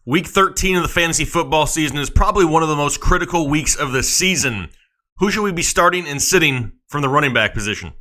Week 13 of the fantasy football season is probably one of the most critical weeks of the season. Who should we be starting and sitting from the running back position?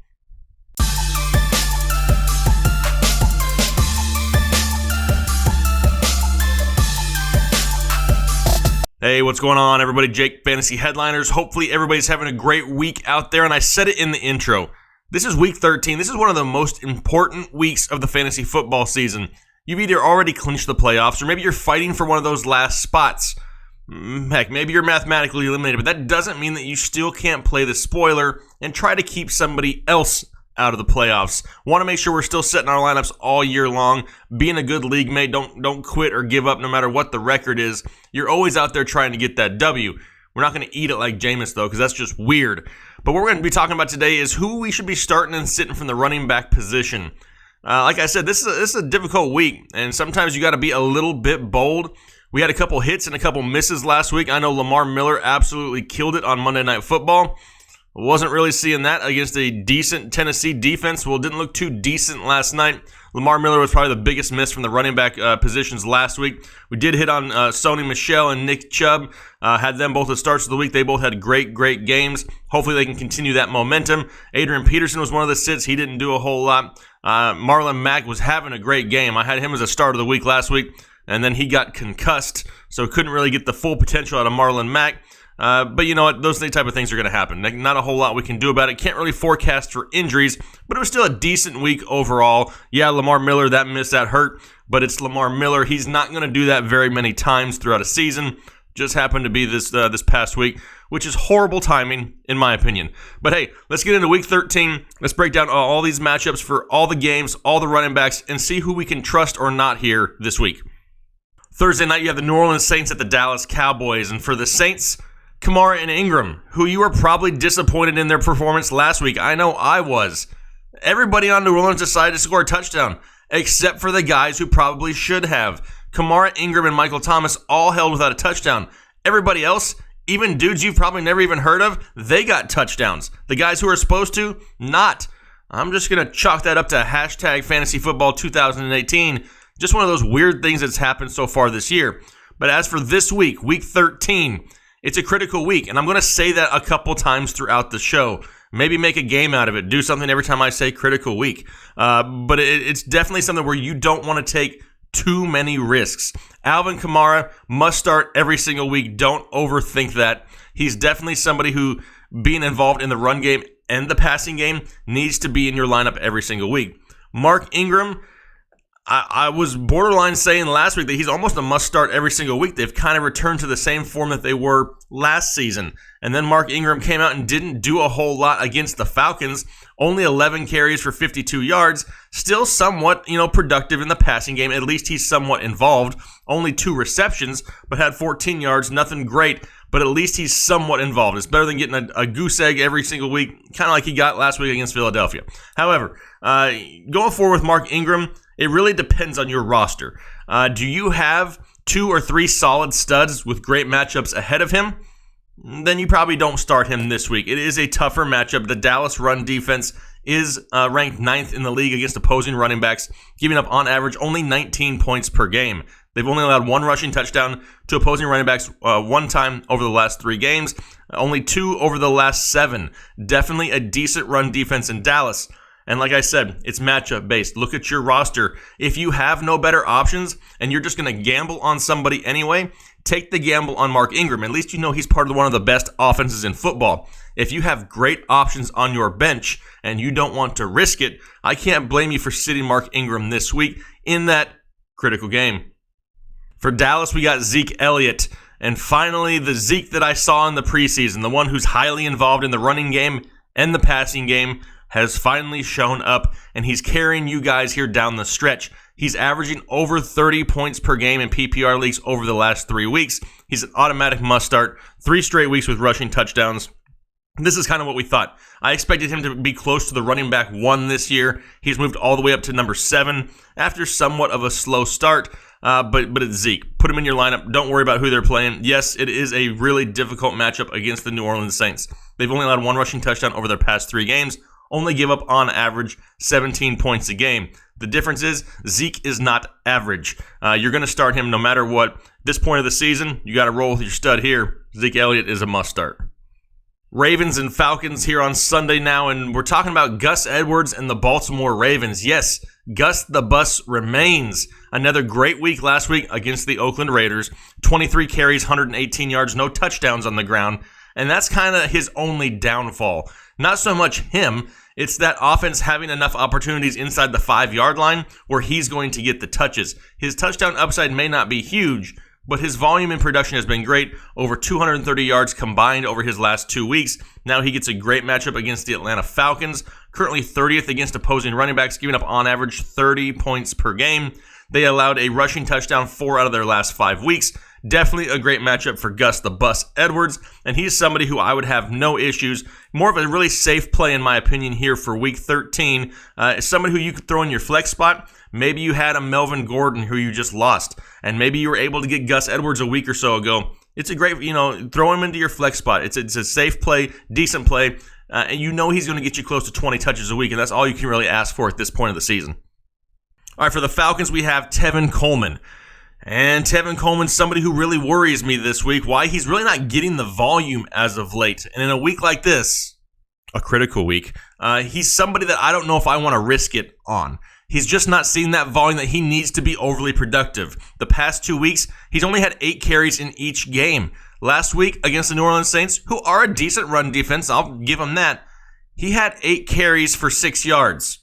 Hey, what's going on, everybody? Jake, Fantasy Headliners. Hopefully everybody's having a great week out there, and I said it in the intro. This is week 13. This is one of the most important weeks of the fantasy football season. You've either already clinched the playoffs, or maybe you're fighting for one of those last spots. Heck, maybe you're mathematically eliminated, but that doesn't mean that you still can't play the spoiler and try to keep somebody else out of the playoffs. Want to make sure we're still setting our lineups all year long, being a good league mate. Don't quit or give up no matter what the record is. You're always out there trying to get that W. We're not going to eat it like Jameis, though, because that's just weird. But what we're going to be talking about today is who we should be starting and sitting from the running back position. Like I said, this is a difficult week, and sometimes you got to be a little bit bold. We had a couple hits and a couple misses last week. I know Lamar Miller absolutely killed it on Monday Night Football. Wasn't really seeing that against a decent Tennessee defense. Well, it didn't look too decent last night. Lamar Miller was probably the biggest miss from the running back positions last week. We did hit on Sony Michel and Nick Chubb. Had them both at starts of the week. They both had great games. Hopefully they can continue that momentum. Adrian Peterson was one of the sits. He didn't do a whole lot. Marlon Mack was having a great game. I had him as a start of the week last week, and then he got concussed, so couldn't really get the full potential out of Marlon Mack. But you know what? Those type of things are going to happen. Not a whole lot we can do about it. Can't really forecast for injuries, but it was still a decent week overall. Yeah, Lamar Miller, that miss, that hurt, but it's Lamar Miller. He's not going to do that very many times throughout a season. Just happened to be this past week, which is horrible timing, in my opinion. But hey, let's get into week 13. Let's break down all these matchups for all the games, all the running backs, and see who we can trust or not here this week. Thursday night, you have the New Orleans Saints at the Dallas Cowboys, and for the Saints, Kamara and Ingram, who you were probably disappointed in their performance last week. I know I was. Everybody on New Orleans decided to score a touchdown, except for the guys who probably should have. Kamara, Ingram, and Michael Thomas all held without a touchdown. Everybody else, even dudes you've probably never even heard of, they got touchdowns. The guys who are supposed to, not. I'm just going to chalk that up to hashtag Fantasy Football 2018. Just one of those weird things that's happened so far this year. But as for this week, week 13, it's a critical week, and I'm going to say that a couple times throughout the show. Maybe make a game out of it. Do something every time I say critical week. But it's definitely something where you don't want to take too many risks. Alvin Kamara must start every single week. Don't overthink that. He's definitely somebody who, being involved in the run game and the passing game, needs to be in your lineup every single week. Mark Ingram, I was borderline saying last week that he's almost a must-start every single week. They've kind of returned to the same form that they were last season. And then Mark Ingram came out and didn't do a whole lot against the Falcons. Only 11 carries for 52 yards. Still somewhat, productive in the passing game. At least he's somewhat involved. Only 2 receptions, but had 14 yards. Nothing great, but at least he's somewhat involved. It's better than getting a goose egg every single week, kind of like he got last week against Philadelphia. However, going forward with Mark Ingram, it really depends on your roster. Do you have 2 or 3 solid studs with great matchups ahead of him? Then you probably don't start him this week. It is a tougher matchup. The Dallas run defense is ranked 9th in the league against opposing running backs, giving up on average only 19 points per game. They've only allowed 1 rushing touchdown to opposing running backs 1 time over the last 3 games, only 2 over the last 7. Definitely a decent run defense in Dallas. And like I said, it's matchup based. Look at your roster. If you have no better options and you're just going to gamble on somebody anyway, take the gamble on Mark Ingram. At least you know he's part of one of the best offenses in football. If you have great options on your bench and you don't want to risk it, I can't blame you for sitting Mark Ingram this week in that critical game. For Dallas, we got Zeke Elliott. And finally, the Zeke that I saw in the preseason, the one who's highly involved in the running game and the passing game, has finally shown up, and he's carrying you guys here down the stretch. He's averaging over 30 points per game in PPR leagues over the last 3 weeks. He's an automatic must start. 3 straight weeks with rushing touchdowns. This is kind of what we thought. I expected him to be close to the running back 1 this year. He's moved all the way up to number 7 after somewhat of a slow start. But it's Zeke. Put him in your lineup. Don't worry about who they're playing. Yes, it is a really difficult matchup against the New Orleans Saints. They've only allowed 1 rushing touchdown over their past 3 games. Only give up on average 17 points a game. The difference is Zeke is not average. You're going to start him no matter what. At this point of the season, you got to roll with your stud here. Zeke Elliott is a must start. Ravens and Falcons here on Sunday now, and we're talking about Gus Edwards and the Baltimore Ravens. Yes, Gus the Bus remains. Another great week last week against the Oakland Raiders. 23 carries, 118 yards, no touchdowns on the ground, and that's kind of his only downfall. Not so much him, it's that offense having enough opportunities inside the 5-yard line where he's going to get the touches. His touchdown upside may not be huge, but his volume and production has been great, over 230 yards combined over his last 2 weeks. Now he gets a great matchup against the Atlanta Falcons, currently 30th against opposing running backs, giving up on average 30 points per game. They allowed a rushing touchdown 4 out of their last 5 weeks. Definitely a great matchup for Gus the Bus Edwards, and he's somebody who I would have no issues. More of a really safe play, in my opinion, here for Week 13. Somebody who you could throw in your flex spot. Maybe you had a Melvin Gordon who you just lost, and maybe you were able to get Gus Edwards a week or so ago. It's a great, throw him into your flex spot. It's a safe play, decent play, and he's going to get you close to 20 touches a week, and that's all you can really ask for at this point of the season. All right, for the Falcons, we have Tevin Coleman. And Tevin Coleman's somebody who really worries me this week. Why? He's really not getting the volume as of late. And in a week like this, a critical week, he's somebody that I don't know if I want to risk it on. He's just not seeing that volume that he needs to be overly productive. The past 2 weeks, he's only had 8 carries in each game. Last week against the New Orleans Saints, who are a decent run defense, I'll give him that, he had 8 carries for 6 yards.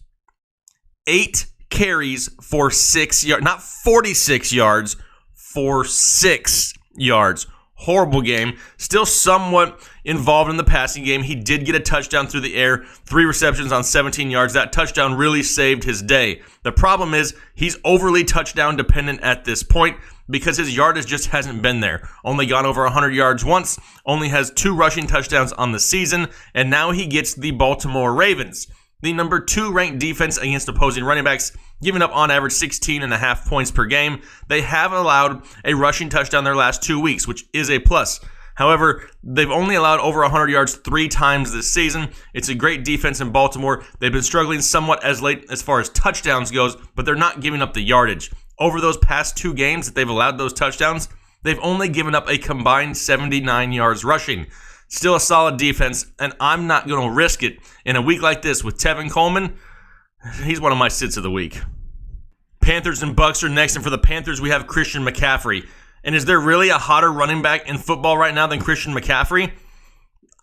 8 carries for 6 yards, not 46 yards, for 6 yards. Horrible game. Still somewhat involved in the passing game. He did get a touchdown through the air, 3 receptions on 17 yards. That touchdown really saved his day. The problem is he's overly touchdown dependent at this point because his yardage just hasn't been there. Only gone over 100 yards once, only has 2 rushing touchdowns on the season, and now he gets the Baltimore Ravens, the number 2 ranked defense against opposing running backs, giving up on average 16.5 points per game. They have allowed a rushing touchdown their last 2 weeks, which is a plus. However, they've only allowed over 100 yards 3 times this season. It's a great defense in Baltimore. They've been struggling somewhat as late as far as touchdowns goes, but they're not giving up the yardage. Over those past 2 games that they've allowed those touchdowns, they've only given up a combined 79 yards rushing. Still a solid defense, and I'm not going to risk it in a week like this with Tevin Coleman. He's one of my sits of the week. Panthers and Bucks are next, and for the Panthers, we have Christian McCaffrey. And is there really a hotter running back in football right now than Christian McCaffrey?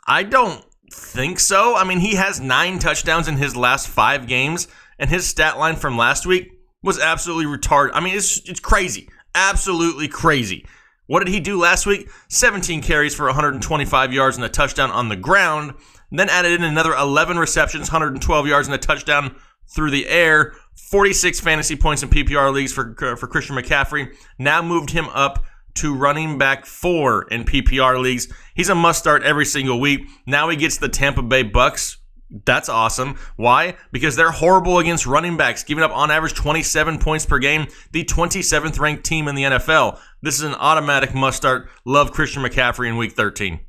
I don't think so. I mean, he has 9 touchdowns in his last 5 games, and his stat line from last week was absolutely retarded. I mean, it's crazy. Absolutely crazy. What did he do last week? 17 carries for 125 yards and a touchdown on the ground. Then added in another 11 receptions, 112 yards and a touchdown through the air. 46 fantasy points in PPR leagues for Christian McCaffrey. Now moved him up to running back 4 in PPR leagues. He's a must start every single week. Now he gets the Tampa Bay Bucks. That's awesome. Why? Because they're horrible against running backs, giving up on average 27 points per game, the 27th ranked team in the NFL. This is an automatic must start. Love Christian McCaffrey in week 13.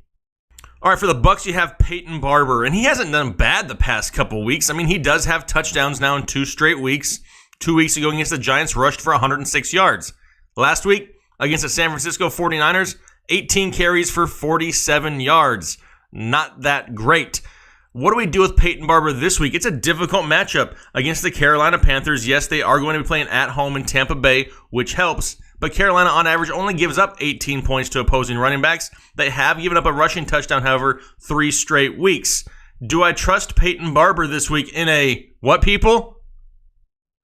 All right, for the Bucks, you have Peyton Barber, and he hasn't done bad the past couple weeks. I mean, he does have touchdowns now in 2 straight weeks. 2 weeks ago against the Giants, rushed for 106 yards. Last week, against the San Francisco 49ers, 18 carries for 47 yards. Not that great. What do we do with Peyton Barber this week? It's a difficult matchup against the Carolina Panthers. Yes, they are going to be playing at home in Tampa Bay, which helps. But Carolina, on average, only gives up 18 points to opposing running backs. They have given up a rushing touchdown, however, 3 straight weeks. Do I trust Peyton Barber this week in a, what, people?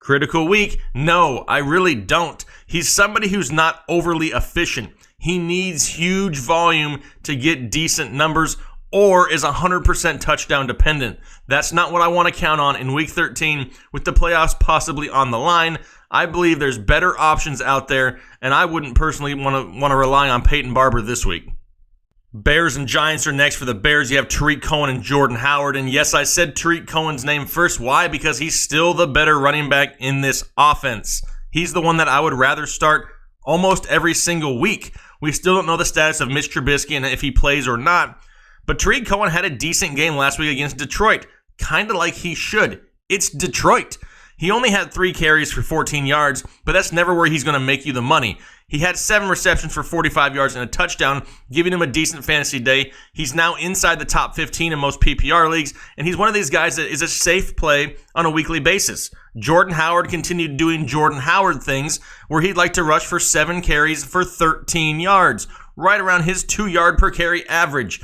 Critical week? No, I really don't. He's somebody who's not overly efficient. He needs huge volume to get decent numbers, or is 100% touchdown dependent. That's not what I want to count on in Week 13 with the playoffs possibly on the line. I believe there's better options out there, and I wouldn't personally want to rely on Peyton Barber this week. Bears and Giants are next. For the Bears, you have Tariq Cohen and Jordan Howard. And yes, I said Tariq Cohen's name first. Why? Because he's still the better running back in this offense. He's the one that I would rather start almost every single week. We still don't know the status of Mitch Trubisky and if he plays or not. But Tariq Cohen had a decent game last week against Detroit, kind of like he should. It's Detroit. He only had 3 carries for 14 yards, but that's never where he's going to make you the money. He had 7 receptions for 45 yards and a touchdown, giving him a decent fantasy day. He's now inside the top 15 in most PPR leagues, and he's one of these guys that is a safe play on a weekly basis. Jordan Howard continued doing Jordan Howard things, where he'd like to rush for 7 carries for 13 yards, right around his 2-yard per carry average.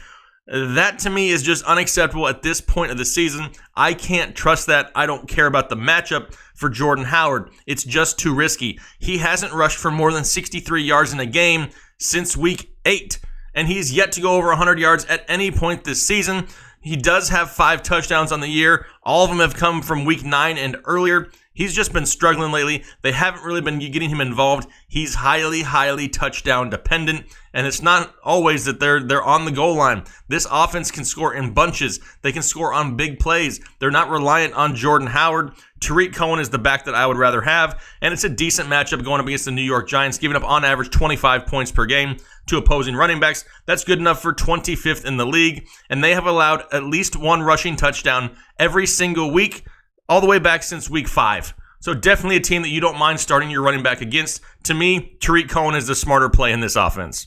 That to me is just unacceptable at this point of the season. I can't trust that. I don't care about the matchup for Jordan Howard. It's just too risky. He hasn't rushed for more than 63 yards in a game since week 8, and he's yet to go over 100 yards at any point this season. He does have 5 touchdowns on the year. All of them have come from week 9 and earlier. He's just been struggling lately. They haven't really been getting him involved. He's highly touchdown dependent, and it's not always that they're on the goal line. This offense can score in bunches. They can score on big plays. They're not reliant on Jordan Howard. Tariq Cohen is the back that I would rather have, and it's a decent matchup going up against the New York Giants, giving up on average 25 points per game to opposing running backs. That's good enough for 25th in the league, and they have allowed at least 1 rushing touchdown every single week, all the way back since week 5. So definitely a team that you don't mind starting your running back against. To me, Tariq Cohen is the smarter play in this offense.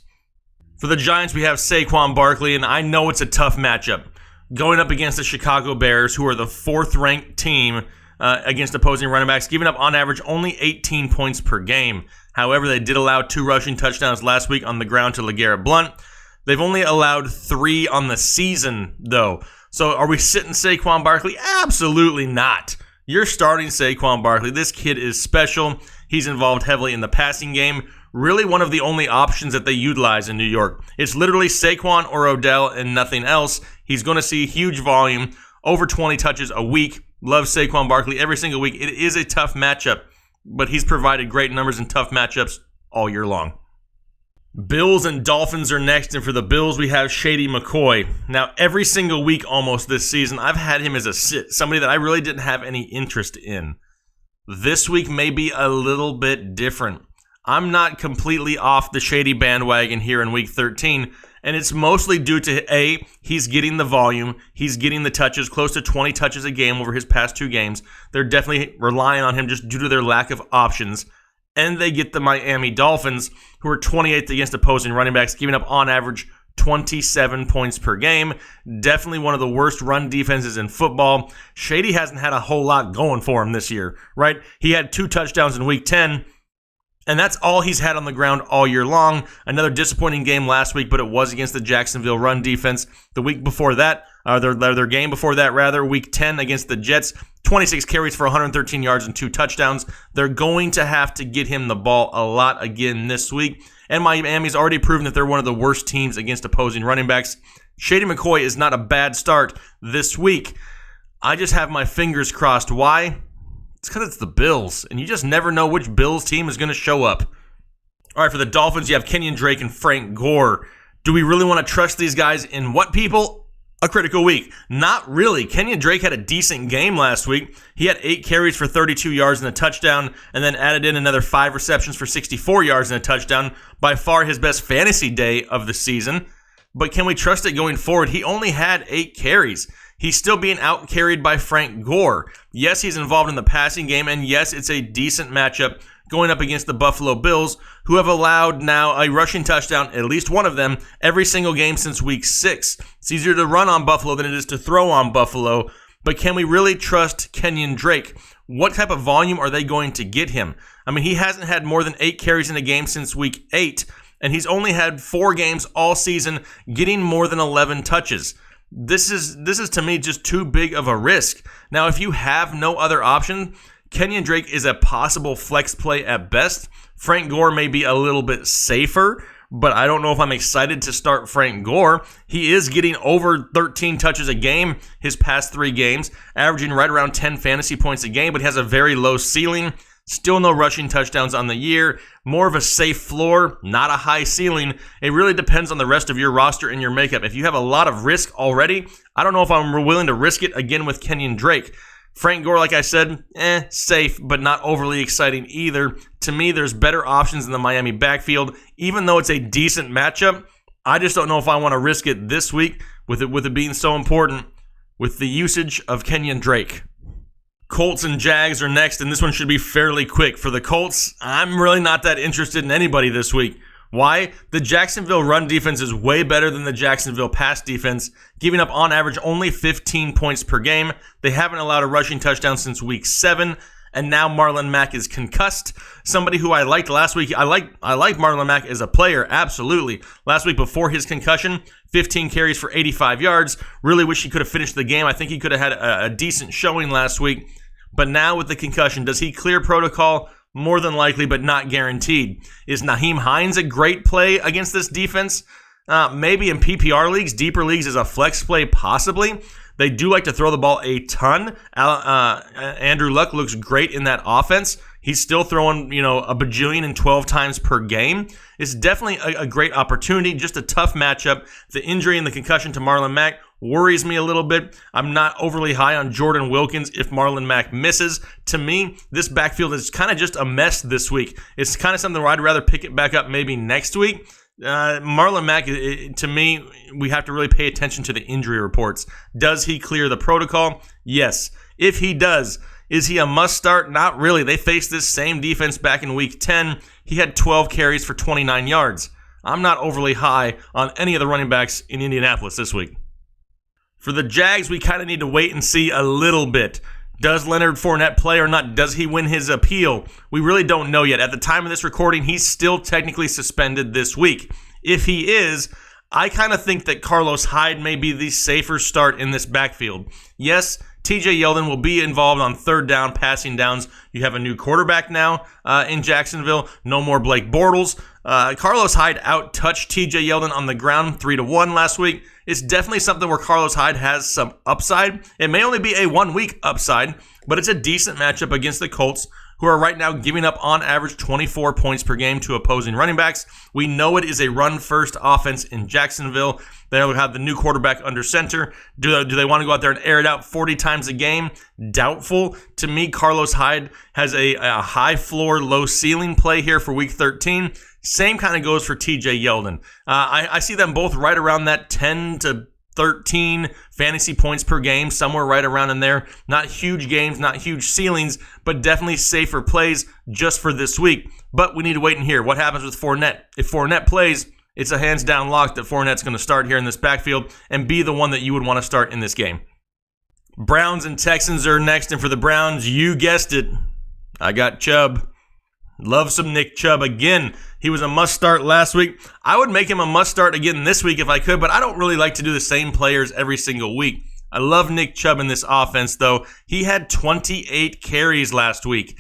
For the Giants, we have Saquon Barkley, and I know it's a tough matchup. Going up against the Chicago Bears, who are the 4th-ranked team against opposing running backs, giving up on average only 18 points per game. However, they did allow 2 rushing touchdowns last week on the ground to LeGarrette Blount. They've only allowed 3 on the season, though. So are we sitting Saquon Barkley? Absolutely not. You're starting Saquon Barkley. This kid is special. He's involved heavily in the passing game. Really one of the only options that they utilize in New York. It's literally Saquon or Odell and nothing else. He's going to see huge volume, over 20 touches a week. Love Saquon Barkley every single week. It is a tough matchup, but he's provided great numbers in tough matchups all year long. Bills and Dolphins are next, and for the Bills, we have Shady McCoy. Now, every single week almost this season, I've had him as a sit, somebody that I really didn't have any interest in. This week may be a little bit different. I'm not completely off the Shady bandwagon here in week 13, and it's mostly due to, A, he's getting the volume, he's getting the touches, close to 20 touches a game over his past 2 games. They're definitely relying on him just due to their lack of options. And they get the Miami Dolphins, who are 28th against opposing running backs, giving up on average 27 points per game. Definitely one of the worst run defenses in football. Shady hasn't had a whole lot going for him this year, right? He had 2 touchdowns in week 10, and that's all he's had on the ground all year long. Another disappointing game last week, but it was against the Jacksonville run defense. The week before that, their game before that, rather, week 10 against the Jets, 26 carries for 113 yards and 2 touchdowns. They're going to have to get him the ball a lot again this week. And Miami's already proven that they're one of the worst teams against opposing running backs. Shady McCoy is not a bad start this week. I just have my fingers crossed. Why? It's because it's the Bills, and you just never know which Bills team is going to show up. All right, for the Dolphins, you have Kenyon Drake and Frank Gore. Do we really want to trust these guys in what, people? A critical week. Not really. Kenyon Drake had a decent game last week. He had 8 carries for 32 yards and a touchdown, and then added in another 5 receptions for 64 yards and a touchdown. By far his best fantasy day of the season. But can we trust it going forward? He only had 8 carries. He's still being out-carried by Frank Gore. Yes, he's involved in the passing game, and yes, it's a decent matchup going up against the Buffalo Bills, who have allowed now a rushing touchdown, at least one of them, every single game since week 6. It's easier to run on Buffalo than it is to throw on Buffalo, but can we really trust Kenyon Drake? What type of volume are they going to get him? I mean, he hasn't had more than 8 carries in a game since week 8, and he's only had 4 games all season getting more than 11 touches. This is to me just too big of a risk. Now, if you have no other option, Kenyon Drake is a possible flex play at best. Frank Gore may be a little bit safer, but I don't know if I'm excited to start Frank Gore. He is getting over 13 touches a game his past 3 games, averaging right around 10 fantasy points a game, but he has a very low ceiling. Still no rushing touchdowns on the year. More of a safe floor, not a high ceiling. It really depends on the rest of your roster and your makeup. If you have a lot of risk already, I don't know if I'm willing to risk it again with Kenyon Drake. Frank Gore, like I said, safe, but not overly exciting either. To me, there's better options in the Miami backfield. Even though it's a decent matchup, I just don't know if I want to risk it this week with it being so important with the usage of Kenyon Drake. Colts and Jags are next, and this one should be fairly quick. For the Colts, I'm really not that interested in anybody this week. Why? The Jacksonville run defense is way better than the Jacksonville pass defense, giving up on average only 15 points per game. They haven't allowed a rushing touchdown since week 7, and now Marlon Mack is concussed. Somebody who I liked last week. I like Marlon Mack as a player, absolutely. Last week before his concussion, 15 carries for 85 yards. Really wish he could have finished the game. I think he could have had a decent showing last week. But now with the concussion, does he clear protocol? More than likely, but not guaranteed. Is Nyheim Hines a great play against this defense? Maybe in PPR leagues, deeper leagues as a flex play, possibly. They do like to throw the ball a ton. Andrew Luck looks great in that offense. He's still throwing, a bajillion and 12 times per game. It's definitely a great opportunity, just a tough matchup. The injury and the concussion to Marlon Mack worries me a little bit. I'm not overly high on Jordan Wilkins if Marlon Mack misses. To me, this backfield is kind of just a mess this week. It's kind of something where I'd rather pick it back up maybe next week. Marlon Mack, to me, we have to really pay attention to the injury reports. Does he clear the protocol? Yes. If he does, is he a must start? Not really. They faced this same defense back in week 10. He had 12 carries for 29 yards. I'm not overly high on any of the running backs in Indianapolis this week. For the Jags, we kind of need to wait and see a little bit. Does Leonard Fournette play or not? Does he win his appeal? We really don't know yet. At the time of this recording, he's still technically suspended this week. If he is, I kind of think that Carlos Hyde may be the safer start in this backfield. Yes, TJ Yeldon will be involved on third down, passing downs. You have a new quarterback now in Jacksonville. No more Blake Bortles. Carlos Hyde out-touched TJ Yeldon on the ground 3-1 last week. It's definitely something where Carlos Hyde has some upside. It may only be a 1-week upside, but it's a decent matchup against the Colts, who are right now giving up on average 24 points per game to opposing running backs. We know it is a run-first offense in Jacksonville. They'll have the new quarterback under center. Do they want to go out there and air it out 40 times a game? Doubtful. To me, Carlos Hyde has a high floor, low ceiling play here for week 13. Same kind of goes for TJ Yeldon. I see them both right around that 10 to 13 fantasy points per game, somewhere right around in there. Not huge games, not huge ceilings, but definitely safer plays just for this week. But we need to wait and hear what happens with Fournette. If Fournette plays, it's a hands-down lock that Fournette's going to start here in this backfield and be the one that you would want to start in this game. Browns and Texans are next, and for the Browns, you guessed it, I got Chubb. Love some Nick Chubb again. He was a must-start last week. I would make him a must-start again this week if I could, but I don't really like to do the same players every single week. I love Nick Chubb in this offense, though. He had 28 carries last week.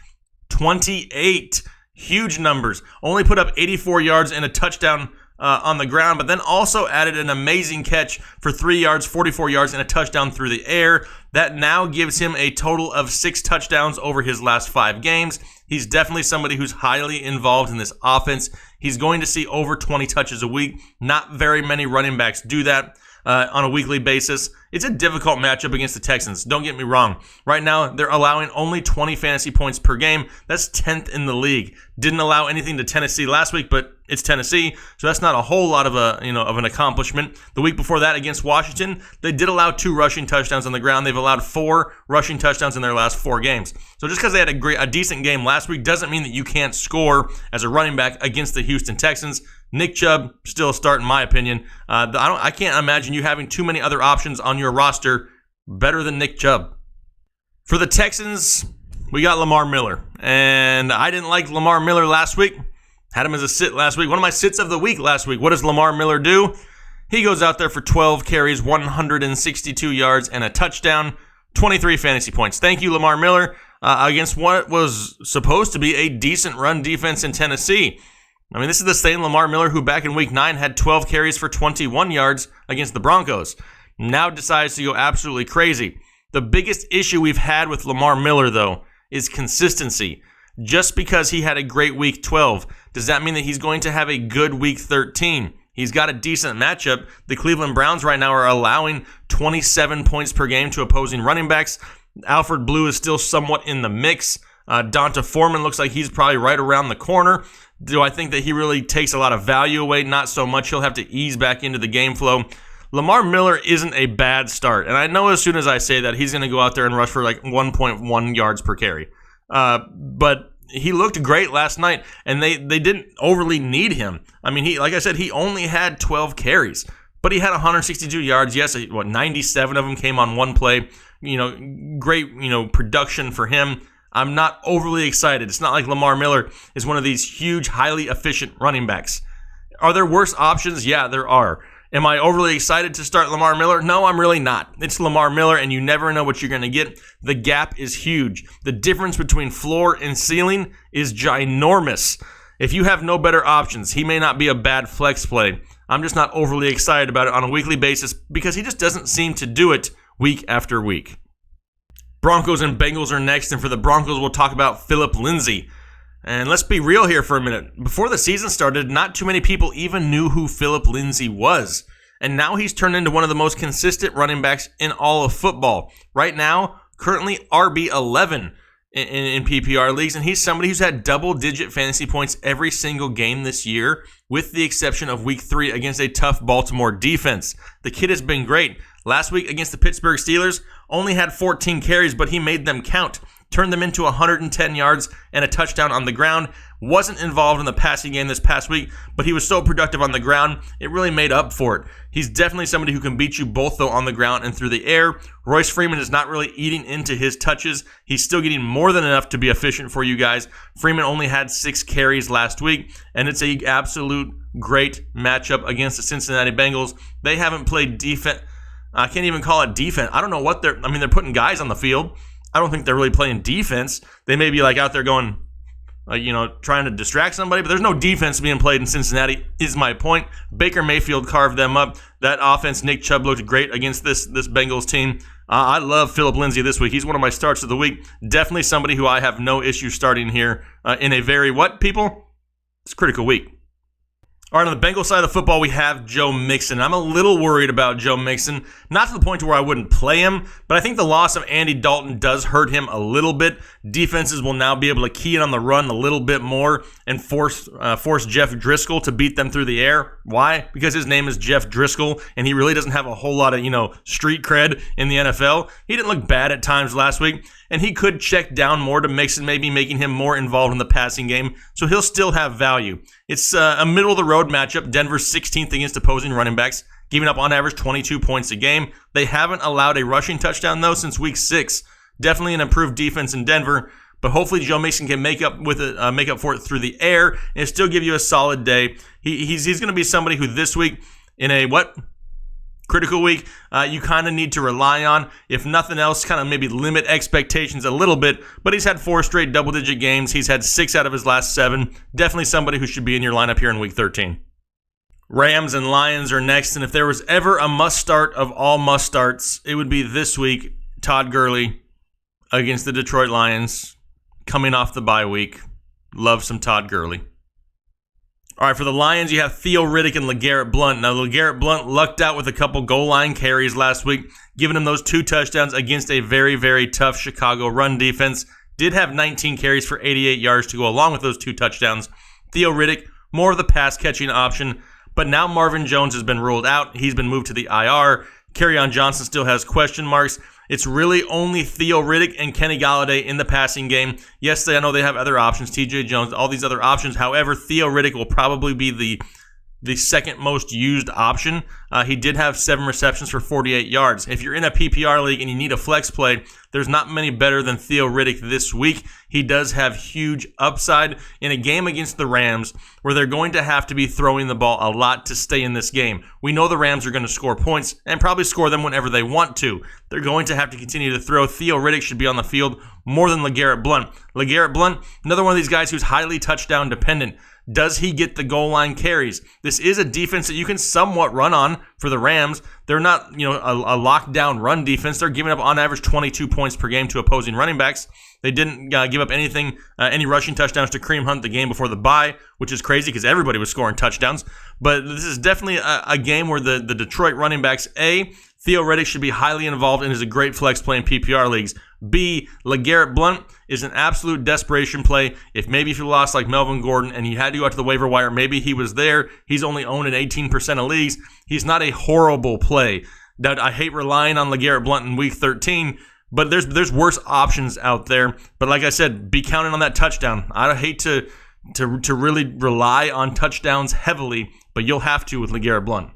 28. Huge numbers. Only put up 84 yards and a touchdown on the ground, but then also added an amazing catch for 3 yards, 44 yards, and a touchdown through the air. That now gives him a total of 6 touchdowns over his last 5 games. He's definitely somebody who's highly involved in this offense. He's going to see over 20 touches a week. Not very many running backs do that on a weekly basis. It's a difficult matchup against the Texans. Don't get me wrong. Right now, they're allowing only 20 fantasy points per game. That's 10th in the league. Didn't allow anything to Tennessee last week, but it's Tennessee, so that's not a whole lot of an accomplishment. The week before that against Washington, they did allow 2 rushing touchdowns on the ground. They've allowed 4 rushing touchdowns in their last 4 games. So just because they had a decent game last week doesn't mean that you can't score as a running back against the Houston Texans. Nick Chubb still a start in my opinion. I can't imagine you having too many other options on your roster better than Nick Chubb. For the Texans, we got Lamar Miller, and I didn't like Lamar Miller last week. Had him as a sit last week. One of my sits of the week last week. What does Lamar Miller do? He goes out there for 12 carries, 162 yards, and a touchdown, 23 fantasy points. Thank you, Lamar Miller, against what was supposed to be a decent run defense in Tennessee. I mean, this is the same Lamar Miller who back in week 9 had 12 carries for 21 yards against the Broncos. Now decides to go absolutely crazy. The biggest issue we've had with Lamar Miller, though, is consistency. Just because he had a great week 12, does that mean that he's going to have a good week 13? He's got a decent matchup. The Cleveland Browns right now are allowing 27 points per game to opposing running backs. Alfred Blue is still somewhat in the mix. Donta Foreman looks like he's probably right around the corner. Do I think that he really takes a lot of value away? Not so much. He'll have to ease back into the game flow. Lamar Miller isn't a bad start. And I know as soon as I say that, he's going to go out there and rush for like 1.1 yards per carry. But he looked great last night, and they didn't overly need him. I mean, like I said, he only had 12 carries, but he had 162 yards. Yes, 97 of them came on one play. Great, production for him. I'm not overly excited. It's not like Lamar Miller is one of these huge, highly efficient running backs. Are there worse options? Yeah, there are. Am I overly excited to start Lamar Miller? No, I'm really not. It's Lamar Miller, and you never know what you're going to get. The gap is huge. The difference between floor and ceiling is ginormous. If you have no better options, he may not be a bad flex play. I'm just not overly excited about it on a weekly basis because he just doesn't seem to do it week after week. Broncos and Bengals are next, and for the Broncos, we'll talk about Phillip Lindsay. And let's be real here for a minute. Before the season started, not too many people even knew who Phillip Lindsay was. And now he's turned into one of the most consistent running backs in all of football. Right now, currently RB11 in PPR leagues, and he's somebody who's had double-digit fantasy points every single game this year, with the exception of Week 3 against a tough Baltimore defense. The kid has been great. Last week against the Pittsburgh Steelers, only had 14 carries, but he made them count. Turned them into 110 yards and a touchdown on the ground. Wasn't involved in the passing game this past week, but he was so productive on the ground, it really made up for it. He's definitely somebody who can beat you both, though, on the ground and through the air. Royce Freeman is not really eating into his touches. He's still getting more than enough to be efficient for you guys. Freeman only had 6 carries last week, and it's an absolute great matchup against the Cincinnati Bengals. They haven't played defense. I can't even call it defense. I don't know what they're putting guys on the field. I don't think they're really playing defense. They may be like out there going, trying to distract somebody, but there's no defense being played in Cincinnati, is my point. Baker Mayfield carved them up. That offense, Nick Chubb looked great against this Bengals team. I love Phillip Lindsay this week. He's one of my starts of the week. Definitely somebody who I have no issue starting here in a very, people? It's a critical week. All right, on the Bengals side of the football, we have Joe Mixon. I'm a little worried about Joe Mixon, not to the point to where I wouldn't play him, but I think the loss of Andy Dalton does hurt him a little bit. Defenses will now be able to key in on the run a little bit more and force Jeff Driscoll to beat them through the air. Why? Because his name is Jeff Driscoll, and he really doesn't have a whole lot of, street cred in the NFL. He didn't look bad at times last week, and he could check down more to Mixon, maybe making him more involved in the passing game, so he'll still have value. It's a middle-of-the-road matchup. Denver's 16th against opposing running backs, giving up on average 22 points a game. They haven't allowed a rushing touchdown, though, since Week 6. Definitely an improved defense in Denver, but hopefully Joe Mixon can make up for it through the air and still give you a solid day. He's going to be somebody who this week, in a critical week, you kind of need to rely on. If nothing else, kind of maybe limit expectations a little bit. But he's had 4 straight double-digit games. He's had 6 out of his last 7. Definitely somebody who should be in your lineup here in Week 13. Rams and Lions are next, and if there was ever a must-start of all must-starts, it would be this week. Todd Gurley against the Detroit Lions, coming off the bye week. Love some Todd Gurley. All right, for the Lions, you have Theo Riddick and LeGarrette Blount. Now, LeGarrette Blount lucked out with a couple goal line carries last week, giving him those 2 touchdowns against a very, very tough Chicago run defense. Did have 19 carries for 88 yards to go along with those 2 touchdowns. Theo Riddick, more of the pass-catching option, but now Marvin Jones has been ruled out. He's been moved to the IR. Kerryon Johnson still has question marks. It's really only Theo Riddick and Kenny Golladay in the passing game. Yes, I know they have other options, TJ Jones, all these other options. However, Theo Riddick will probably be the second most used option. He did have 7 receptions for 48 yards. If you're in a PPR league and you need a flex play, there's not many better than Theo Riddick this week. He does have huge upside in a game against the Rams where they're going to have to be throwing the ball a lot to stay in this game. We know the Rams are going to score points and probably score them whenever they want to. They're going to have to continue to throw. Theo Riddick should be on the field more than LeGarrette Blount. LeGarrette Blount, another one of these guys who's highly touchdown dependent. Does he get the goal line carries? This is a defense that you can somewhat run on for the Rams. They're not, a lockdown run defense. They're giving up on average 22 points per game to opposing running backs. They didn't give up any rushing touchdowns to Kareem Hunt the game before the bye, which is crazy because everybody was scoring touchdowns. But this is definitely a game where the Detroit running backs, A, Theo Riddick should be highly involved and is a great flex play in PPR leagues. B, LeGarrette Blount is an absolute desperation play. If you lost like Melvin Gordon and you had to go out to the waiver wire, maybe he was there. He's only owned in 18% of leagues. He's not a horrible play. That I hate relying on LeGarrette Blount in week 13, but there's worse options out there. But like I said, be counting on that touchdown. I hate to really rely on touchdowns heavily, but you'll have to with LeGarrette Blount.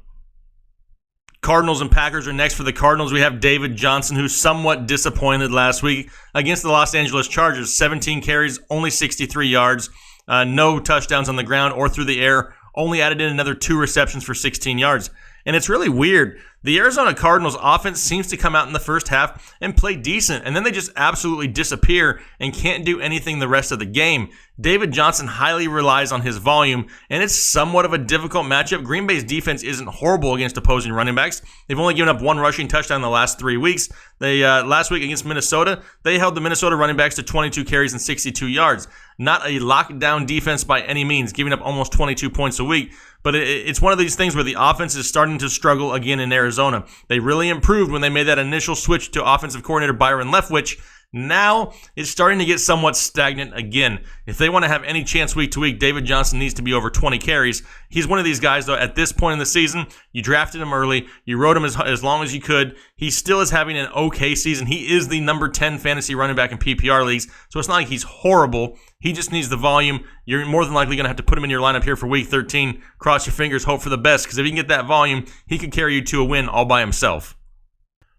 Cardinals and Packers are next. For the Cardinals, we have David Johnson, who's somewhat disappointed last week against the Los Angeles Chargers. 17 carries, only 63 yards, no touchdowns on the ground or through the air, only added in another 2 receptions for 16 yards. And it's really weird. The Arizona Cardinals offense seems to come out in the first half and play decent, and then they just absolutely disappear and can't do anything the rest of the game. David Johnson highly relies on his volume, and it's somewhat of a difficult matchup. Green Bay's defense isn't horrible against opposing running backs. They've only given up 1 rushing touchdown in the last 3 weeks. They last week against Minnesota, they held the Minnesota running backs to 22 carries and 62 yards. Not a lockdown defense by any means, giving up almost 22 points a week. But it's one of these things where the offense is starting to struggle again in Arizona. They really improved when they made that initial switch to offensive coordinator Byron Leftwich. Now it's starting to get somewhat stagnant again. If they want to have any chance week to week, David Johnson needs to be over 20 carries. He's one of these guys, though, at this point in the season, you drafted him early, you rode him as long as you could. He still is having an okay season. He is the number 10 fantasy running back in PPR leagues, so it's not like he's horrible. He just needs the volume. You're more than likely going to have to put him in your lineup here for week 13. Cross your fingers, hope for the best, because if he can get that volume, he could carry you to a win all by himself.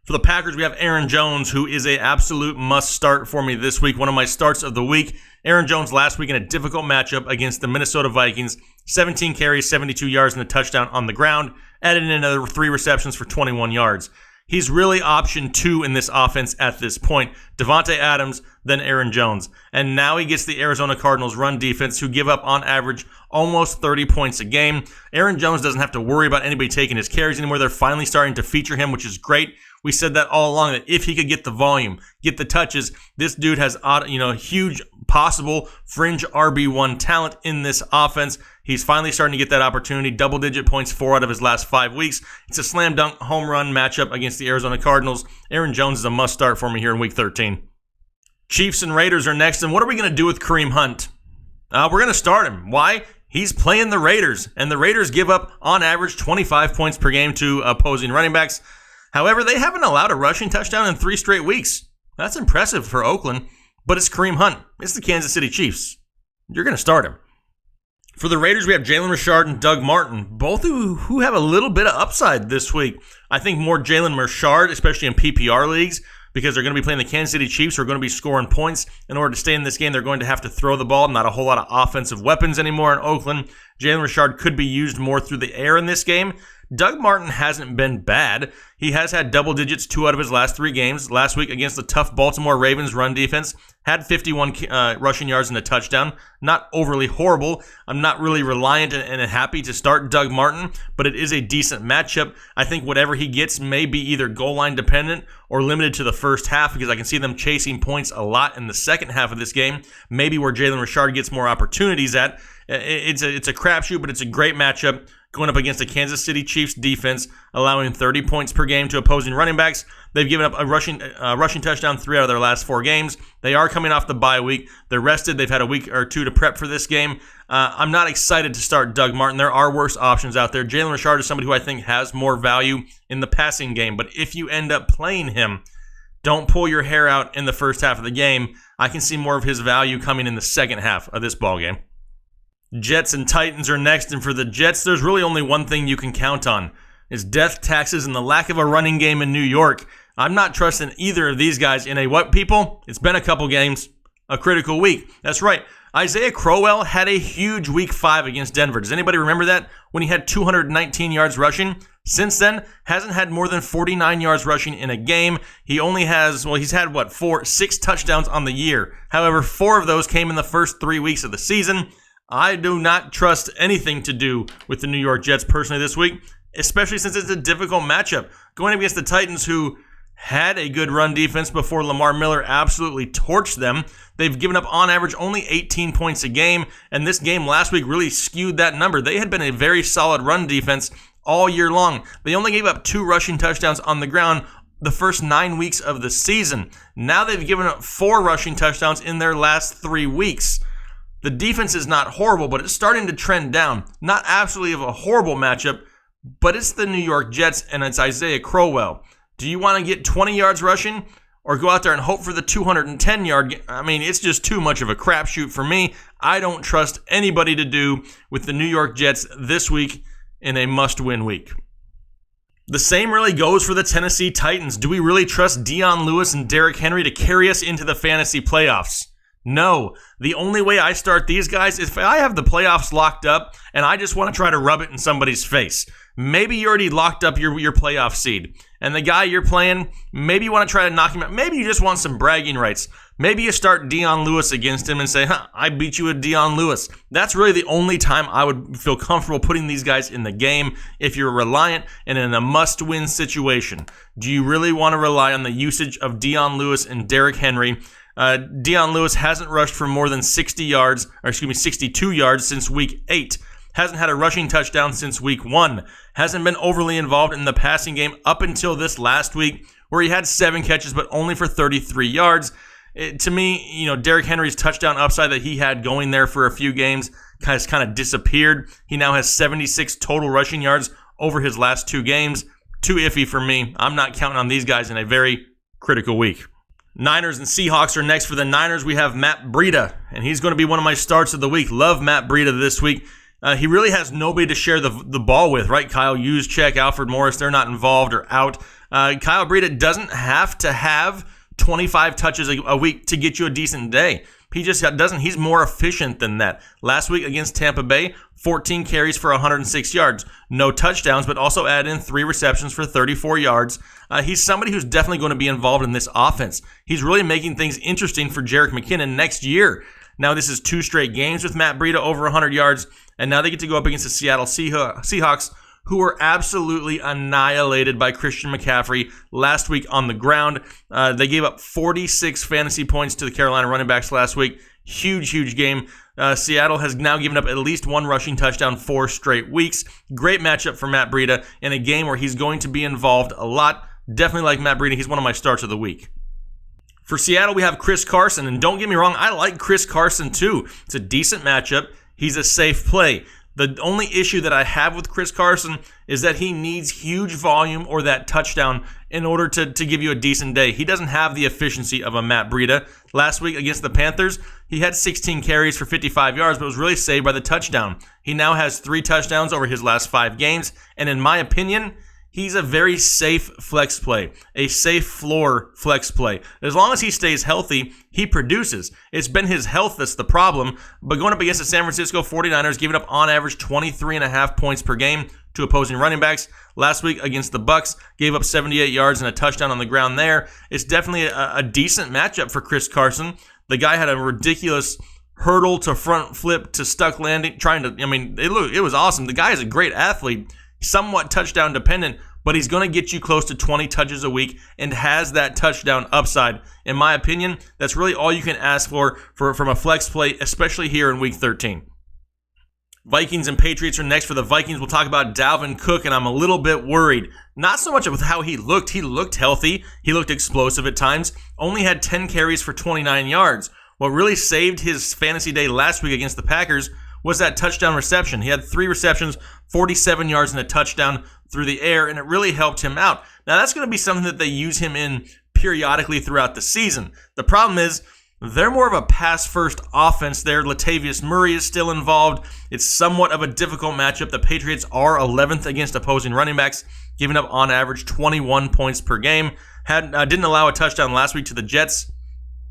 For the Packers, we have Aaron Jones, who is an absolute must-start for me this week, one of my starts of the week. Aaron Jones last week in a difficult matchup against the Minnesota Vikings, 17 carries, 72 yards, and a touchdown on the ground, added in another 3 receptions for 21 yards. He's really option 2 in this offense at this point. Devontae Adams, then Aaron Jones. And now he gets the Arizona Cardinals run defense, who give up on average almost 30 points a game. Aaron Jones doesn't have to worry about anybody taking his carries anymore. They're finally starting to feature him, which is great. We said that all along, that if he could get the volume, get the touches, this dude has huge possible fringe RB1 talent in this offense. He's finally starting to get that opportunity. Double-digit points 4 out of his last 5 weeks. It's a slam dunk home run matchup against the Arizona Cardinals. Aaron Jones is a must start for me here in week 13. Chiefs and Raiders are next, and what are we going to do with Kareem Hunt? We're going to start him. Why? He's playing the Raiders, and the Raiders give up, on average, 25 points per game to opposing running backs. However, they haven't allowed a rushing touchdown in 3 straight weeks. That's impressive for Oakland, but it's Kareem Hunt. It's the Kansas City Chiefs. You're going to start him. For the Raiders, we have Jalen Richard and Doug Martin, both who have a little bit of upside this week. I think more Jalen Richard, especially in PPR leagues, because they're going to be playing the Kansas City Chiefs, who are going to be scoring points. In order to stay in this game, they're going to have to throw the ball. Not a whole lot of offensive weapons anymore in Oakland. Jalen Richard could be used more through the air in this game. Doug Martin hasn't been bad. He has had double digits 2 out of his last 3 games. Last week against the tough Baltimore Ravens run defense, had 51 rushing yards and a touchdown. Not overly horrible. I'm not really reliant and happy to start Doug Martin, but it is a decent matchup. I think whatever he gets may be either goal line dependent or limited to the first half, because I can see them chasing points a lot in the second half of this game. Maybe where Jalen Richard gets more opportunities at. It's a crapshoot, but it's a great matchup going up against the Kansas City Chiefs defense, allowing 30 points per game to opposing running backs. They've given up a rushing touchdown 3 out of their last 4 games. They are coming off the bye week. They're rested. They've had a week or 2 to prep for this game. I'm not excited to start Doug Martin. There are worse options out there. Jalen Richard is somebody who I think has more value in the passing game, but if you end up playing him, don't pull your hair out in the first half of the game. I can see more of his value coming in the second half of this ballgame. Jets and Titans are next, and for the Jets, there's really only one thing you can count on. It's death, taxes, and the lack of a running game in New York. I'm not trusting either of these guys in a what, people? It's been a couple games. A critical week. That's right. Isaiah Crowell had a huge week 5 against Denver. Does anybody remember that? When he had 219 yards rushing? Since then, hasn't had more than 49 yards rushing in a game. He only has, he's had 6 touchdowns on the year. However, 4 of those came in the first 3 weeks of the season. I do not trust anything to do with the New York Jets personally this week, especially since it's a difficult matchup. Going up against the Titans, who had a good run defense before Lamar Miller absolutely torched them. They've given up on average only 18 points a game, and this game last week really skewed that number. They had been a very solid run defense all year long. They only gave up 2 rushing touchdowns on the ground, the first 9 weeks of the season. Now they've given up 4 rushing touchdowns in their last 3 weeks. The defense is not horrible, but it's starting to trend down. Not absolutely of a horrible matchup, but it's the New York Jets and it's Isaiah Crowell. Do you want to get 20 yards rushing or go out there and hope for the 210-yard? I mean, it's just too much of a crapshoot for me. I don't trust anybody to do with the New York Jets this week in a must-win week. The same really goes for the Tennessee Titans. Do we really trust Dion Lewis and Derrick Henry to carry us into the fantasy playoffs? No. The only way I start these guys is if I have the playoffs locked up and I just want to try to rub it in somebody's face. Maybe you already locked up your playoff seed. And the guy you're playing, maybe you want to try to knock him out. Maybe you just want some bragging rights. Maybe you start Dion Lewis against him and say, I beat you with Dion Lewis. That's really the only time I would feel comfortable putting these guys in the game if you're reliant and in a must-win situation. Do you really want to rely on the usage of Dion Lewis and Derrick Henry? Dion Lewis hasn't rushed for more than 62 yards since week 8. Hasn't had a rushing touchdown since week 1. Hasn't been overly involved in the passing game up until this last week where he had 7 catches but only for 33 yards. To me, Derrick Henry's touchdown upside that he had going there for a few games has kind of disappeared. He now has 76 total rushing yards over his last 2 games. Too iffy for me. I'm not counting on these guys in a very critical week. Niners and Seahawks are next. For the Niners, we have Matt Breida, and he's going to be one of my starts of the week. Love Matt Breida this week. He really has nobody to share the ball with, right? Kyle Juszczyk, Alfred Morris, they're not involved or out. Kyle Breida doesn't have to have 25 touches a week to get you a decent day. He just doesn't. He's more efficient than that. Last week against Tampa Bay, 14 carries for 106 yards. No touchdowns, but also add in 3 receptions for 34 yards. He's somebody who's definitely going to be involved in this offense. He's really making things interesting for Jerick McKinnon next year. Now this is 2 straight games with Matt Breida over 100 yards, and now they get to go up against the Seattle Seahawks, who were absolutely annihilated by Christian McCaffrey last week on the ground. They gave up 46 fantasy points to the Carolina running backs last week. Huge game. Seattle has now given up at least 1 rushing touchdown 4 straight weeks. Great matchup for Matt Breida in a game where he's going to be involved a lot. Definitely like Matt Breida. He's one of my starts of the week. For Seattle, we have Chris Carson, and don't get me wrong, I like Chris Carson too. It's a decent matchup. He's a safe play. The only issue that I have with Chris Carson is that he needs huge volume or that touchdown in order to give you a decent day. He doesn't have the efficiency of a Matt Breida. Last week against the Panthers, he had 16 carries for 55 yards, but was really saved by the touchdown. He now has 3 touchdowns over his last 5 games, and in my opinion, he's a very safe flex play, a safe floor flex play. As long as he stays healthy, he produces. It's been his health that's the problem, but going up against the San Francisco 49ers, giving up on average 23.5 points per game to opposing running backs. Last week against the Bucks, gave up 78 yards and a touchdown on the ground there. It's definitely a decent matchup for Chris Carson. The guy had a ridiculous hurdle to front flip to stuck landing, it was awesome. The guy is a great athlete, somewhat touchdown dependent, but he's going to get you close to 20 touches a week and has that touchdown upside. In my opinion, that's really all you can ask for from a flex play, especially here in Week 13. Vikings and Patriots are next. For the Vikings, we'll talk about Dalvin Cook, and I'm a little bit worried. Not so much with how he looked. He looked healthy. He looked explosive at times. Only had 10 carries for 29 yards. What really saved his fantasy day last week against the Packers was that touchdown reception. He had 3 receptions, 47 yards, and a touchdown through the air, and it really helped him out. Now, that's going to be something that they use him in periodically throughout the season. The problem is, they're more of a pass-first offense there. Latavius Murray is still involved. It's somewhat of a difficult matchup. The Patriots are 11th against opposing running backs, giving up on average 21 points per game. Didn't allow a touchdown last week to the Jets,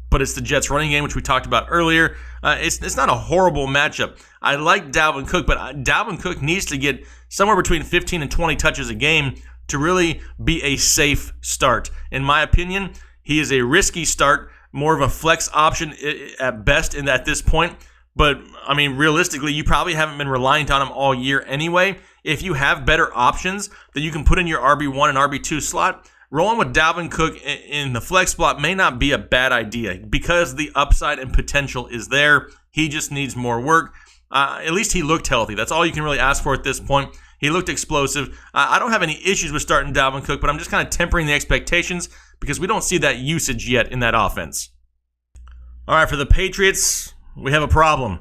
but it's the Jets running game, which we talked about earlier. It's not a horrible matchup. I like Dalvin Cook, but Dalvin Cook needs to get somewhere between 15 and 20 touches a game to really be a safe start. In my opinion, he is a risky start, more of a flex option at best at this point. But, realistically, you probably haven't been reliant on him all year anyway. If you have better options that you can put in your RB1 and RB2 slot, rolling with Dalvin Cook in the flex spot may not be a bad idea because the upside and potential is there. He just needs more work. At least he looked healthy. That's all you can really ask for at this point. He looked explosive. I don't have any issues with starting Dalvin Cook, but I'm just kind of tempering the expectations because we don't see that usage yet in that offense. All right, for the Patriots, we have a problem.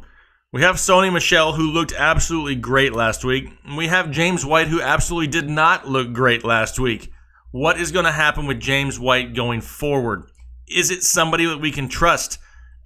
We have Sony Michel, who looked absolutely great last week. And we have James White, who absolutely did not look great last week. What is going to happen with James White going forward? Is it somebody that we can trust?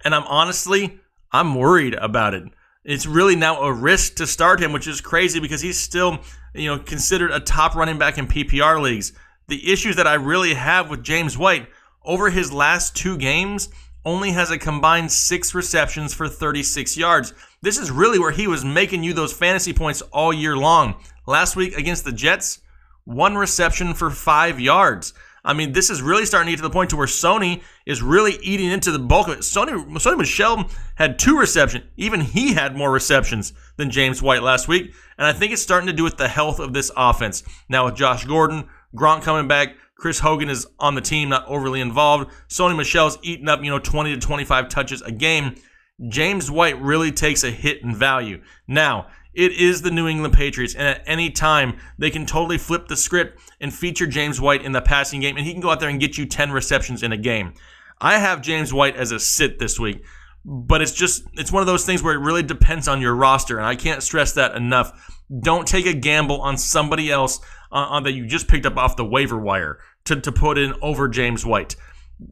And I'm worried about it. It's really now a risk to start him, which is crazy because he's still, considered a top running back in PPR leagues. The issues that I really have with James White, over his last 2 games, only has a combined 6 receptions for 36 yards. This is really where he was making you those fantasy points all year long. Last week against the Jets, 1 reception for 5 yards. I mean, this is really starting to get to the point to where Sony is really eating into the bulk of it. Sony Michel had 2 receptions. Even he had more receptions than James White last week. And I think it's starting to do with the health of this offense. Now with Josh Gordon, Gronk coming back, Chris Hogan is on the team, not overly involved. Sony Michel's eating up, 20 to 25 touches a game. James White really takes a hit in value. Now, it is the New England Patriots, and at any time, they can totally flip the script and feature James White in the passing game, and he can go out there and get you 10 receptions in a game. I have James White as a sit this week, but it's one of those things where it really depends on your roster, and I can't stress that enough. Don't take a gamble on somebody else that you just picked up off the waiver wire to put in over James White.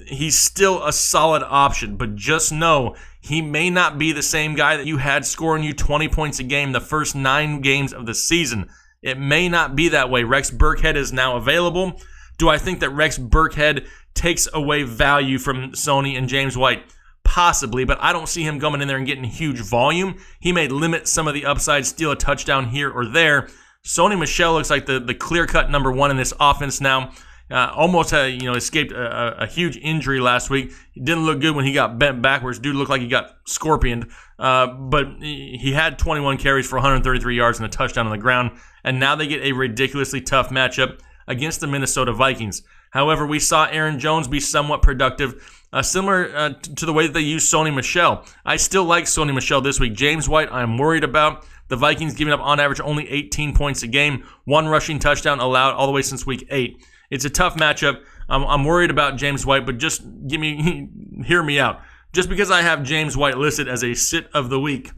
He's still a solid option, but just know he may not be the same guy that you had scoring you 20 points a game the first 9 games of the season. It may not be that way. Rex Burkhead is now available. Do I think that Rex Burkhead takes away value from Sony and James White? Possibly, but I don't see him coming in there and getting huge volume. He may limit some of the upside, steal a touchdown here or there. Sony Michel looks like the clear-cut number 1 in this offense now. Almost escaped a huge injury last week. He didn't look good when he got bent backwards. Dude looked like he got scorpioned. But he had 21 carries for 133 yards and a touchdown on the ground. And now they get a ridiculously tough matchup against the Minnesota Vikings. However, we saw Aaron Jones be somewhat productive, similar to the way that they used Sony Michel. I still like Sony Michel this week. James White, I'm worried about. The Vikings giving up on average only 18 points a game. 1 rushing touchdown allowed all the way since week 8. It's a tough matchup. I'm worried about James White, but just hear me out. Just because I have James White listed as a sit of the week,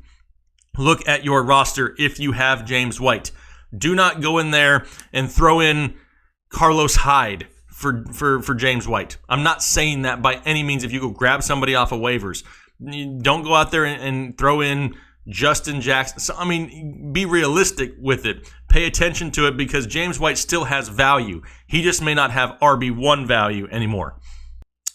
look at your roster if you have James White. Do not go in there and throw in Carlos Hyde for James White. I'm not saying that by any means if you go grab somebody off of waivers. Don't go out there and throw in Justin Jackson. So, be realistic with it. Pay attention to it because James White still has value. He just may not have RB1 value anymore.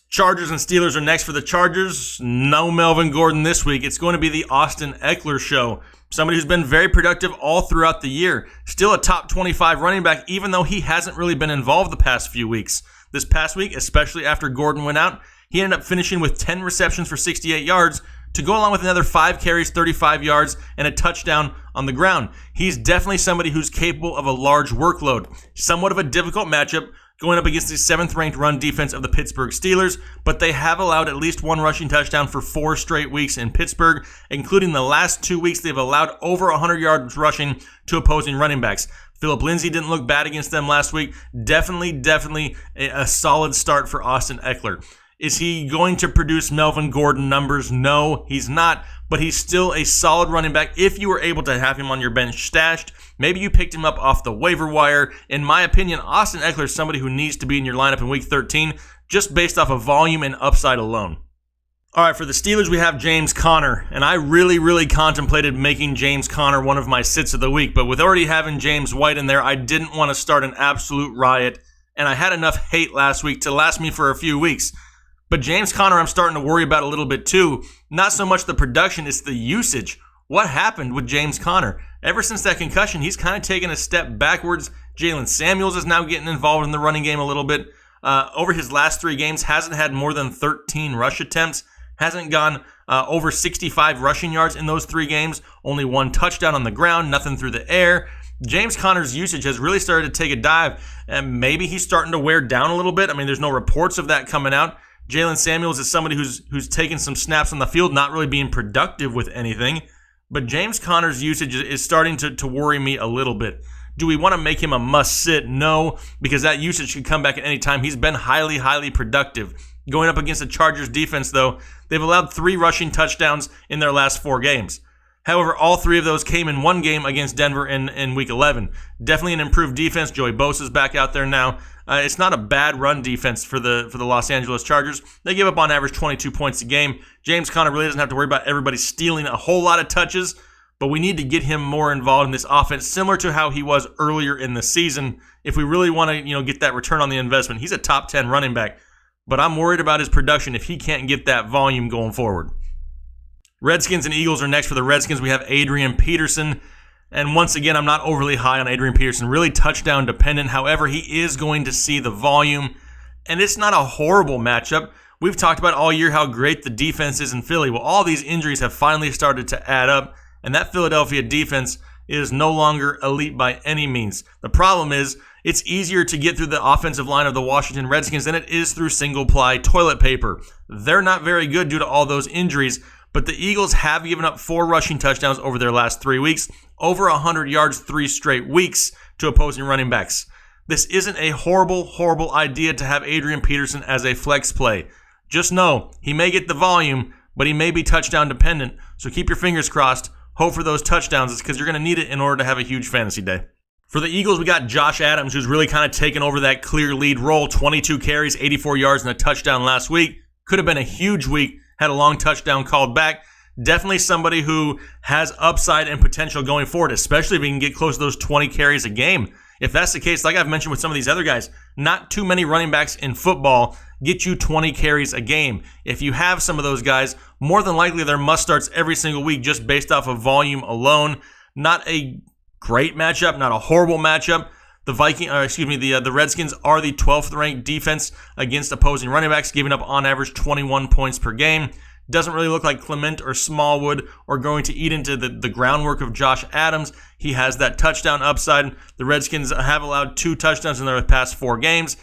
Chargers and Steelers are next for the Chargers. No Melvin Gordon this week. It's going to be the Austin Eckler show. Somebody who's been very productive all throughout the year. Still a top 25 running back, even though he hasn't really been involved the past few weeks. This past week, especially after Gordon went out, he ended up finishing with 10 receptions for 68 yards to go along with another 5 carries, 35 yards, and a touchdown on the ground. He's definitely somebody who's capable of a large workload. Somewhat of a difficult matchup going up against the 7th-ranked run defense of the Pittsburgh Steelers, but they have allowed at least 1 rushing touchdown for 4 straight weeks in Pittsburgh, including the last 2 weeks they've allowed over 100 yards rushing to opposing running backs. Phillip Lindsay didn't look bad against them last week. Definitely a solid start for Austin Eckler. Is he going to produce Melvin Gordon numbers? No, he's not, but he's still a solid running back if you were able to have him on your bench stashed. Maybe you picked him up off the waiver wire. In my opinion, Austin Eckler is somebody who needs to be in your lineup in Week 13 just based off of volume and upside alone. All right, for the Steelers, we have James Conner, and I really contemplated making James Conner one of my sits of the week, but with already having James White in there, I didn't want to start an absolute riot, and I had enough hate last week to last me for a few weeks. But James Conner, I'm starting to worry about a little bit too. Not so much the production, it's the usage. What happened with James Conner? Ever since that concussion, he's kind of taken a step backwards. Jalen Samuels is now getting involved in the running game a little bit. Over his last 3 games, hasn't had more than 13 rush attempts. Hasn't gone over 65 rushing yards in those 3 games. Only 1 touchdown on the ground, nothing through the air. James Conner's usage has really started to take a dive, and maybe he's starting to wear down a little bit. There's no reports of that coming out. Jalen Samuels is somebody who's taking some snaps on the field, not really being productive with anything. But James Conner's usage is starting to worry me a little bit. Do we want to make him a must-sit? No, because that usage could come back at any time. He's been highly, highly productive. Going up against the Chargers defense, though, they've allowed 3 rushing touchdowns in their last 4 games. However, all 3 of those came in one game against Denver in Week 11. Definitely an improved defense. Joey Bosa's back out there now. It's not a bad run defense for the Los Angeles Chargers. They give up on average 22 points a game. James Conner really doesn't have to worry about everybody stealing a whole lot of touches, but we need to get him more involved in this offense, similar to how he was earlier in the season. If we really want to, get that return on the investment, he's a top 10 running back, but I'm worried about his production if he can't get that volume going forward. Redskins and Eagles are next. For the Redskins, we have Adrian Peterson. And once again, I'm not overly high on Adrian Peterson. Really touchdown dependent. However, he is going to see the volume. And it's not a horrible matchup. We've talked about all year how great the defense is in Philly. Well, all these injuries have finally started to add up. And that Philadelphia defense is no longer elite by any means. The problem is, it's easier to get through the offensive line of the Washington Redskins than it is through single-ply toilet paper. They're not very good due to all those injuries. But the Eagles have given up 4 rushing touchdowns over their last 3 weeks, over 100 yards 3 straight weeks to opposing running backs. This isn't a horrible, horrible idea to have Adrian Peterson as a flex play. Just know, he may get the volume, but he may be touchdown dependent, so keep your fingers crossed. Hope for those touchdowns because you're going to need it in order to have a huge fantasy day. For the Eagles, we got Josh Adams, who's really kind of taken over that clear lead role. 22 carries, 84 yards, and a touchdown last week. Could have been a huge week. Had a long touchdown called back. Definitely somebody who has upside and potential going forward, especially if he can get close to those 20 carries a game. If that's the case, like I've mentioned with some of these other guys, not too many running backs in football get you 20 carries a game. If you have some of those guys, more than likely they're must-starts every single week just based off of volume alone. Not a great matchup, not a horrible matchup. The Redskins are the 12th ranked defense against opposing running backs, giving up on average 21 points per game. Doesn't really look like Clement or Smallwood are going to eat into the groundwork of Josh Adams. He has that touchdown upside. The Redskins have allowed 2 touchdowns in their past 4 games.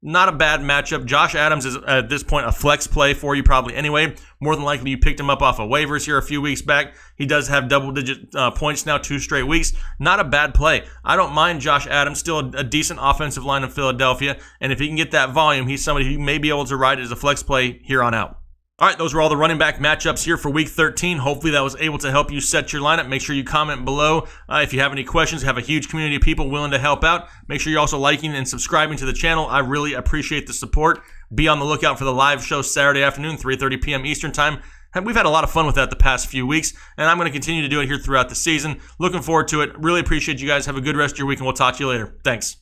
Not a bad matchup. Josh Adams is at this point a flex play for you probably anyway. More than likely you picked him up off of waivers here a few weeks back. He does have double-digit points now 2 straight weeks. Not a bad play. I don't mind Josh Adams. Still a decent offensive line in Philadelphia. And if he can get that volume, he's somebody who may be able to ride as a flex play here on out. All right, those were all the running back matchups here for Week 13. Hopefully that was able to help you set your lineup. Make sure you comment below if you have any questions. We have a huge community of people willing to help out. Make sure you're also liking and subscribing to the channel. I really appreciate the support. Be on the lookout for the live show Saturday afternoon, 3:30 p.m. Eastern Time. And we've had a lot of fun with that the past few weeks, and I'm going to continue to do it here throughout the season. Looking forward to it. Really appreciate you guys. Have a good rest of your week, and we'll talk to you later. Thanks.